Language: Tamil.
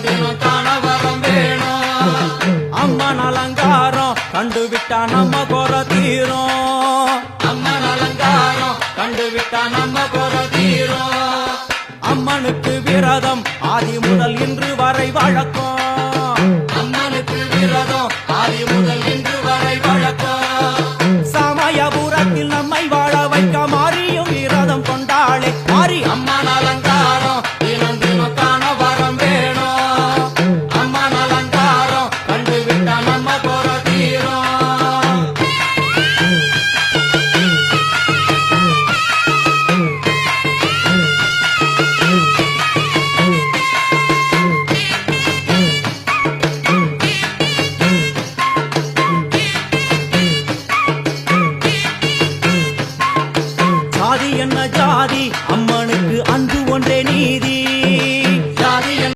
தினம் தினம் காண வரம் வேணும். அம்மன் அலங்காரம் கண்டுவிட்டா நம்ம குற தீரும். அம்மன் அலங்காரம் கண்டுவிட்டா நம்ம குற தீரும். அம்மனுக்கு விரதம் ஆதி முதல் இன்று வரை வழக்கம். அம்மனுக்கு விரதம் ஆதி முதல் இன்று வரை வழக்கம். சமயபுரத்தில் நம்மை வாழ வைக்க மாறியும் விரதம் கொண்டாளே மாறி அம்மா